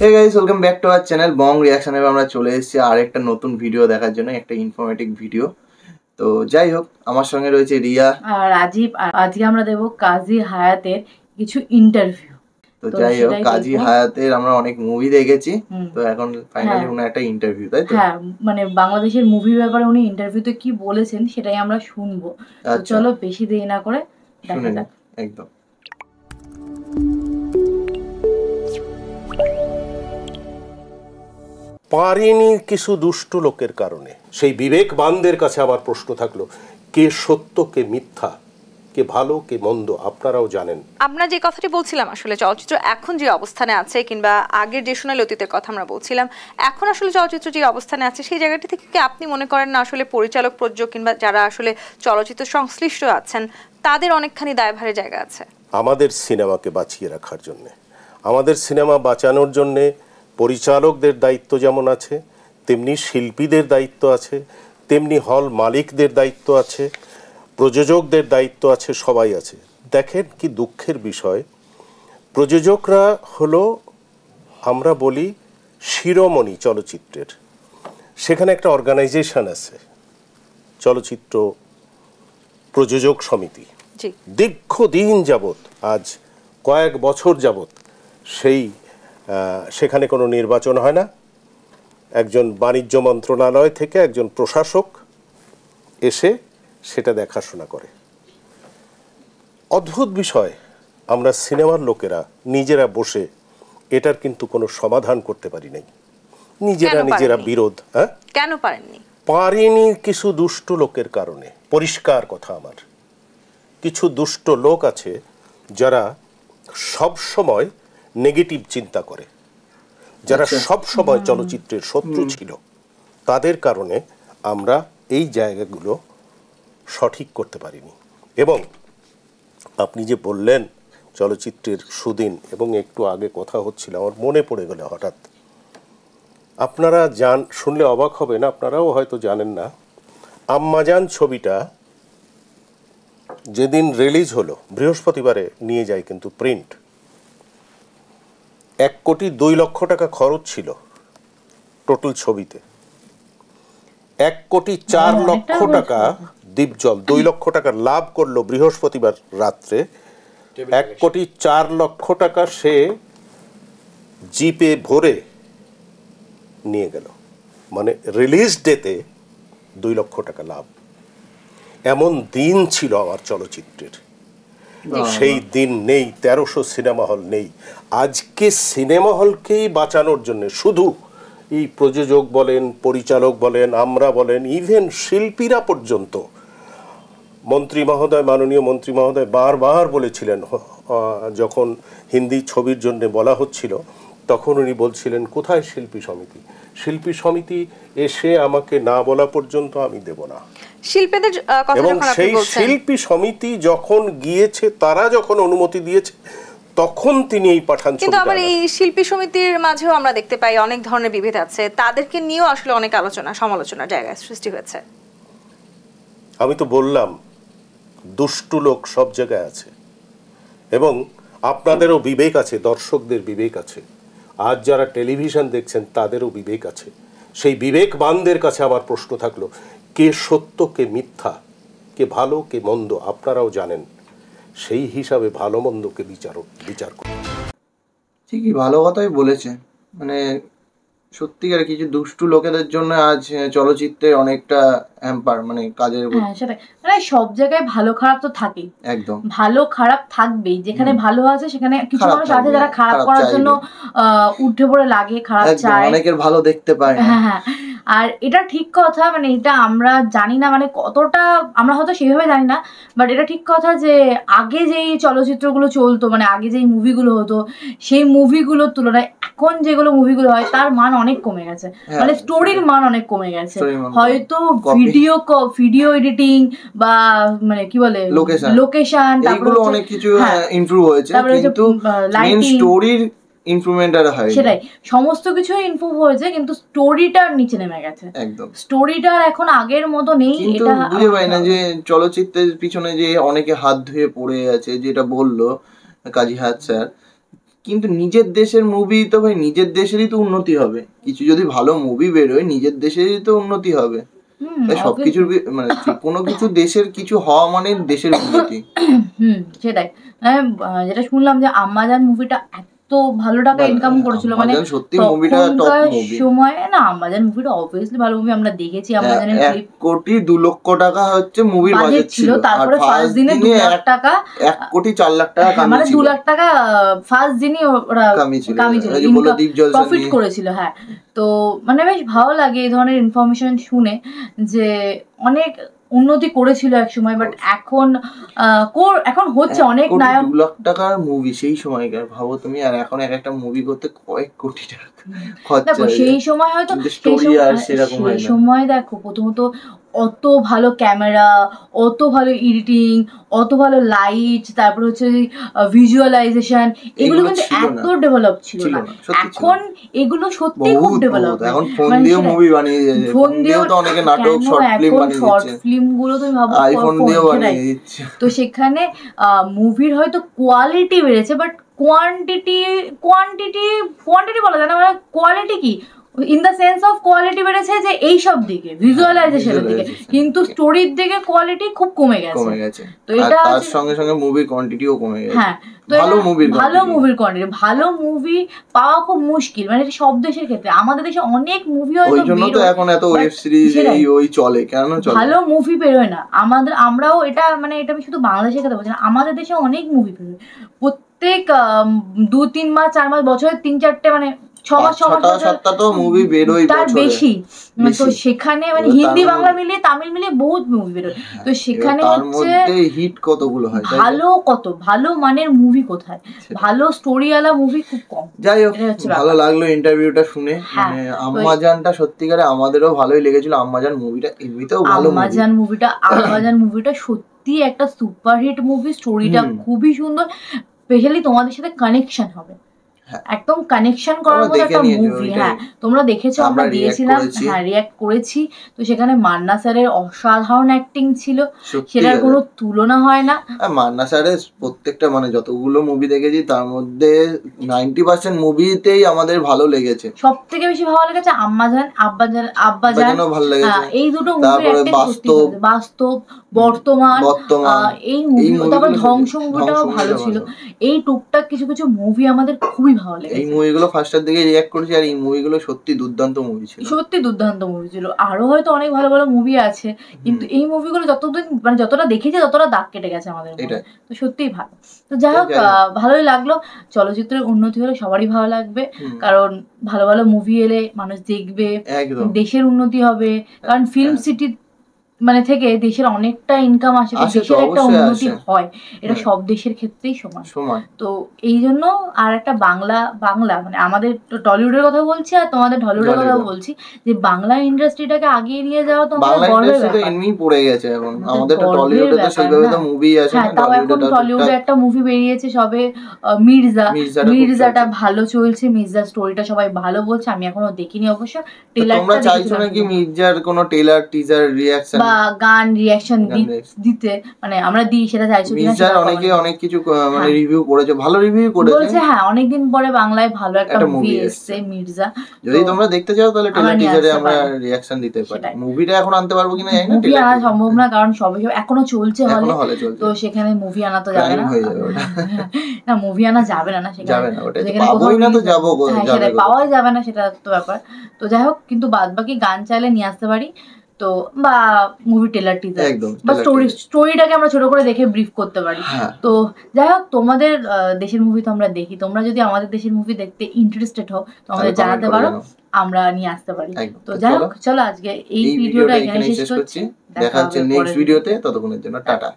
Hey guys, welcome back to our channel Bong Reaction. এবার আমরা চলে এসেছি আর একটা নতুন ভিডিও দেখার জন্য, একটা ইনফরমেটিভ ভিডিও। তো যাই হোক, আমার সঙ্গে রয়েছে রিয়া আর রাজীব। আজকে আমরা দেব কাজী হায়াতের কিছু ইন্টারভিউ। তো যাই হোক, কাজী হায়াতের আমরা অনেক মুভি দেখেছি, তো এখন ফাইনালি উনি একটা ইন্টারভিউ, তাই তো? হ্যাঁ, মানে বাংলাদেশের মুভি ব্যাপারে উনি ইন্টারভিউতে কি বলেছেন সেটাই আমরা শুনবো। তো চলো বেশি দেরি না করে দেখা যাক। একদম। পারেনি কিছু দুষ্ট লোকের কারণে। সেই বিবেকবানদের কাছে আমার প্রশ্ন থাকলো, কে সত্য কে মিথ্যা, কে ভালো কে মন্দ আপনারাও জানেন। আমরা যে কথাটি বলছিলাম, আসলে চলচ্চিত্র এখন যে অবস্থানে আছে, কিংবা আগের যে সোনালী অতীতের কথা আমরা বলছিলাম, এখন আসলে চলচ্চিত্র যে অবস্থানে আছে সেই জায়গাটি থেকে কি আপনি মনে করেন না আসলে পরিচালক, প্রযোজক কিংবা যারা আসলে চলচ্চিত্র সংশ্লিষ্ট আছেন তাদের অনেকখানি দায়ভারের জায়গা আছে? আমাদের সিনেমাকে বাঁচিয়ে রাখার জন্য, আমাদের সিনেমা বাঁচানোর জন্যে পরিচালকদের দায়িত্ব যেমন আছে, তেমনি শিল্পীদের দায়িত্ব আছে, তেমনি হল মালিকদের দায়িত্ব আছে, প্রযোজকদের দায়িত্ব আছে, সবাই আছে। দেখেন কি দুঃখের বিষয়, প্রযোজকরা হলো, আমরা বলি, শিরোমণি চলচ্চিত্রের। সেখানে একটা অর্গানাইজেশন আছে, চলচ্চিত্র প্রযোজক সমিতি। দীর্ঘদিন যাবৎ, আজ কয়েক বছর যাবৎ সেখানে কোনো নির্বাচন হয় না। একজন বাণিজ্য মন্ত্রণালয় থেকে একজন প্রশাসক এসে সেটা দেখাশোনা করে। অদ্ভুত বিষয়, আমরা সিনেমার লোকেরা নিজেরা বসে এটার কিন্তু কোনো সমাধান করতে পারি নাই, নিজেরা বিরোধ। হ্যাঁ, কেন পারেননি? পারেনি কিছু দুষ্ট লোকের কারণে। পরিষ্কার কথা আমার, কিছু দুষ্ট লোক আছে যারা সব সময় নেগেটিভ চিন্তা করে, যারা সব সময় চলচ্চিত্রের শত্রু ছিল। তাদের কারণে আমরা এই জায়গাগুলো সঠিক করতে পারিনি। এবং আপনি যে বললেন চলচ্চিত্রের সুদিন, এবং একটু আগে কথা হচ্ছিল, আমার মনে পড়ে গেল হঠাৎ। আপনারা শুনলে অবাক হবেন, আপনারাও হয়তো জানেন না, আম্মাজান ছবিটা যেদিন রিলিজ হলো, বৃহস্পতিবারে নিয়ে যায় কিন্তু প্রিন্ট, 1,02,00,000 টাকা খরচ ছিল টোটাল ছবিতে। 1,04,00,000 টাকা দীপজল, 2 লক্ষ টাকা লাভ করলো বৃহস্পতিবার রাত্রে। 1,04,00,000 টাকা সে জিপে ভরে নিয়ে গেল, মানে রিলিজ ডেতে 2 লক্ষ টাকা লাভ। এমন দিন ছিল আমার চলচ্চিত্রের, সেই দিন নেই। 1300 সিনেমা হল নেই। আজকে সিনেমা হলকেই বাঁচানোর জন্য শুধু এই প্রযোজক বলেন, পরিচালক বলেন, আমরা বলেন, ইভেন শিল্পীরা পর্যন্ত, মন্ত্রী মহোদয়, মাননীয় মন্ত্রী মহোদয় বারবার বলেছিলেন, যখন হিন্দি ছবির জন্য বলা হচ্ছিল তখন উনি বলছিলেন, কোথায় শিল্পী সমিতি? শিল্পী সমিতি এসে আমাকে না বলা পর্যন্ত আমি দেব না। শিল্পীদের কথা, এবং সেই শিল্পী সমিতি যখন গিয়েছে, তারা যখন অনুমতি দিয়েছে, তখন তিনি এই পাঠান ছবিটা। কিন্তু আবার এই শিল্পী সমিতির মাঝেও আমরা দেখতে পাই অনেক ধরনের বিভেদ আছে, তাদেরকে নিয়েও আসলে অনেক আলোচনা সমালোচনার জায়গা সৃষ্টি হয়েছে। আমি তো বললাম, দুষ্টু লোক সব জায়গায় আছে, এবং আপনাদেরও বিবেক আছে, দর্শকদের বিবেক আছে, আজ যারা টেলিভিশন দেখছেন তাদেরও বিবেক আছে। সেই বিবেকবানদের কাছে আমার প্রশ্ন থাকলো, কে সত্য কে মিথ্যা, কে ভালো কে মন্দ আপনারাও জানেন। সেই হিসাবে ভালো মন্দকে বিচার করুন। ঠিকই, ভালো কথাই বলেছে। মানে সত্যিকার কিছু দুষ্টু লোকেদের জন্য আজ চলচ্চিত্রে অনেকটা হ্যাম্পার, মানে কাজের। হ্যাঁ, সেটাই। মানে সব জায়গায় ভালো খারাপ তো থাকেই, একদম ভালো খারাপ থাকবেই। যেখানে ভালো আছে সেখানে কিছু মানুষ আছে যারা খারাপ করার জন্য উঠে পড়ে লাগে, খারাপ চায়, অনেকের ভালো দেখতে পায় না। হ্যাঁ, আর এটা ঠিক কথা। মানে এটা আমরা জানি না, মানে কতটা আমরা হয়তো সেভাবে জানি না, বাট এটা ঠিক কথা যে আগে যেই চলচ্চিত্রগুলো চলতো, মানে আগে যেই মুভিগুলো হতো, সেই মুভিগুলোর তুলনায় এখন যেগুলো মুভিগুলো হয় তার মান অনেক কমে গেছে। মানে স্টোরির মান অনেক কমে গেছে। হয়তো ভিডিও এডিটিং বা মানে কি বলে লোকেশন, তারপরে অনেক কিছু ইমপ্রুভ হয়েছে, কিন্তু মেইন স্টোরির ইমপ্রুভমেন্ট আর হয়, সেটাই, সমস্ত কিছু ইমপ্রুভ হয়েছে, কিন্তু স্টোরিটার নিচে নেমে গেছে। একদম, স্টোরিটার এখন আগের মতো নেই। এটা বুঝে পাই না যে চলচ্চিত্রের পিছনে যে অনেকে হাত ধুয়ে পড়ে আছে, যেটা বললো কাজী হায়াত স্যার, কিন্তু নিজের দেশের মুভি তো ভাই নিজের দেশেরই তো উন্নতি হবে, কিছু যদি ভালো মুভি বেরোয় নিজের দেশেরই তো উন্নতি হবে। তাই সবকিছুর মানে কোনো কিছু দেশের কিছু হওয়া মানে দেশের উন্নতি। সেটাই। যেটা শুনলাম যে আম্মাজান মুভিটা এত ভালো টাকা ইনকাম করেছিল, মানে সত্যি মুভিটা টপ মুভি সময় না। আম্মাজান মুভিটা অবভিয়াসলি ভালো মুভি, আমরা দেখেছি আম্মাজানের ক্লিপ। 1,02,00,000 টাকা হচ্ছে মুভির বাজেট ছিল, তারপরে ফার্স্ট দিনে 2 লাখ টাকা, 1,04,00,000 টাকা কামিয়েছিল, মানে 2 লাখ টাকা ফার্স্ট দিনই ওরা কামিয়েছিল, প্রফিট করেছিল। হ্যাঁ, তো মানে বেশ ভালো লাগে এই ধরনের ইনফরমেশন শুনে যে অনেক উন্নতি করেছিল এক সময়, বাট এখন হচ্ছে অনেক নায়ক 2 লাখ টাকার মুভি সেই সময়কার ভাবো তুমি, আর এখন একটা মুভি করতে কয়েক কোটি টাকা খরচা। দেখো সেই সময় হয়তো সেই সময় দেখো প্রথমত অত ভালো ক্যামেরা, অত ভালো এডিটিং, অত ভালো লাইট, তারপর হচ্ছে ভিজুয়ালাইজেশন, এগুলো কিন্তু এত ডেভেলপ ছিল না। এখন এগুলো সত্যি খুব ডেভেলপ। এখন ফোন দিয়ে মুভি বানিয়ে দিয়েছে, ফোন দিয়েও তো অনেকে নাটক শর্ট ফিল্ম বানিয়ে দিচ্ছে, শর্ট ফিল্ম গুলো তুমি ভাবো আইফোন দিয়েও বানিয়ে দিচ্ছে। তো সেখানে মুভির হয়তো কোয়ালিটি বেড়েছে, বাট কোয়ান্টিটি বলা যায় না, মানে কোয়ালিটি কি in the sense of quality বেড়েছে যে এইসব দিকে ভিজুয়ালাইজেশনের দিকে, কিন্তু স্টোরির দিকে কোয়ালিটি খুব কমে গেছে। তো এটা তার সঙ্গে সঙ্গে মুভির কোয়ান্টিটিও কমে গেছে। হ্যাঁ, তো ভালো মুভির কোয়ান্টিটি, ভালো মুভি পাওয়া খুব মুশকিল, মানে এটা সব দেশের ক্ষেত্রে। আমাদের দেশে অনেক মুভি হয়তো, ওই জন্য তো এখন এত ওয়েব সিরিজ ওই চলে, কেন চলে, ভালো মুভি বেরোয় না। আমরাও এটা মানে এটা আমি শুধু বাংলাদেশের কথা বলছি না, আমাদের দেশে অনেক মুভি বেরোয় প্রত্যেক 2-3 মাস 4 মাস, বছরে 3-4টে, মানে 6 মাস 7টা তো মুভি বেরোয়, তার বেশি। তো সেখানে মানে হিন্দি বাংলা মিলিয়ে তামিল মিলিয়ে বহুত মুভি বেরোয়। তো সেখানে হচ্ছে হিট কতগুলো হয়, ভালো মানের মুভি কোথায়, ভালো স্টোরিওয়ালা মুভি খুব কম। যাই হোক, ভালো লাগলো ইন্টারভিউটা শুনে। মানে আম্মাজানটা সত্যিকারে আমাদেরও ভালোই লেগেছিল। আম্মাজান মুভিটা এমনিতেও ভালো, আম্মাজান মুভিটা সত্যি একটা সুপারহিট মুভি। স্টোরিটা খুবই সুন্দর, স্পেশালি তোমাদের সাথে কানেকশন হবে, একদম কানেকশন করার মতো একটা মুভি। হ্যাঁ, তোমরা দেখেছো, আমরা দিয়েছিলাম, হ্যাঁ রিঅ্যাক্ট করেছি। তো সেখানে মান্না স্যারের অসাধারণ অ্যাক্টিং ছিল, সেটার কোনো তুলনা হয় না। মান্না স্যারের প্রত্যেকটা মানে যতগুলো মুভি দেখেছি তার মধ্যে 90% মুভিতেই আমাদের ভালো লেগেছে। সব থেকে বেশি ভালো লেগেছে আম্মাজান, আব্বাজান ভালো লেগেছে। এই দুটো মুভি, বাস্তব, বর্তমান, এই মুভি, তারপর ধ্বংস মুভিটাও ভালো ছিল। এই টুকটাক কিছু কিছু মুভি আমাদের খুবই ভালো লেগেছে। এই মুভিগুলো ফার্স্টের দিকে রিঅ্যাক্ট করেছি, আর এই মুভিগুলো সত্যি দুর্দান্ত মুভি ছিল। আরো হয়তো অনেক ভালো ভালো মুভি আছে, কিন্তু এই মুভিগুলো যতটা দেখেছি ততটা দাগ কেটে গেছে আমাদের মধ্যে। তো সত্যিই ভালো। তো যাই হোক, ভালোই লাগলো। চলচ্চিত্রের উন্নতি হলে সবারই ভালো লাগবে, কারণ ভালো ভালো মুভি এলে মানুষ দেখবে, দেশের উন্নতি হবে। কারণ ফিল্ম সিটি মানে থেকে দেশের অনেকটা ইনকাম আসে, দেশের একটা উন্নতি হয়। এটা সব দেশের ক্ষেত্রেই সমান। তো এই জন্য আর একটা বাংলা মানে আমাদের টলিউডের কথা বলছি আর তোমাদের ঢলিউডের কথা বলছি, যে বাংলা ইন্ডাস্ট্রিটাকে আগিয়ে নিয়ে যাওয়া তো আমাদের গর্বের ব্যাপার। এমনিই পড়ে গেছে এখন আমাদের টলিউডে, তো সেইভাবে তো মুভি আছে না। তাও এখন টলিউডে একটা মুভি বেরিয়েছে সবে, মির্জাটা ভালো চলছে। মির্জার স্টোরিটা সবাই ভালো বলছে, আমি এখনো দেখিনি অবশ্য। তোমরা চাইছো নাকি মির্জার কোনো ট্রেলার টিজার রিঅ্যাকশন বা গান রিঅ্যাকশন দিতে, মানে আমরা দিই, সেটা চাইছো কিনা? মির্জার অনেক কিছু মানে রিভিউ করেছে, ভালো রিভিউ করেছে, বলছে হ্যাঁ অনেকদিন পরে বাংলায় ভালো একটা মুভি এসেছে মির্জা। যদি তোমরা দেখতে চাও তাহলে ট্রেলার টিজারে আমরা রিঅ্যাকশন দিতে পারি। মুভিটা এখন আনতে পারবো কিনা জানি না, মুভি আনা সম্ভব না, কারণ সবে এখনো চলছে হলে, তো সেখানে মুভি আনা তো যাবে না। না, মুভি আনা যাবে না, সেখানে পাবোই না, তো যাবো, সেটা পাওয়াই যাবে না, সেটা তো ব্যাপার। তো যাই হোক, কিন্তু বাদ বাকি গান চাইলে নিয়ে আসতে পারি, তো বা মুভি ট্রেলার টিজার বা স্টোরিটাকে আমরা ছোট করে দেখে ব্রিফ করতে পারি। তো যাই হোক, তোমাদের দেশের মুভি তো আমরা দেখি, তোমরা যদি আমাদের দেশের মুভি দেখতে ইন্টারেস্টেড হও তো আমাদের জানাতে পারো, আমরা নিয়ে আসতে পারি। তো যাই হোক, চলো আজকে এই ভিডিওটা এখানে শেষ করছি, দেখা হচ্ছে নেক্সট ভিডিওতে। ততক্ষণের জন্য টাটা।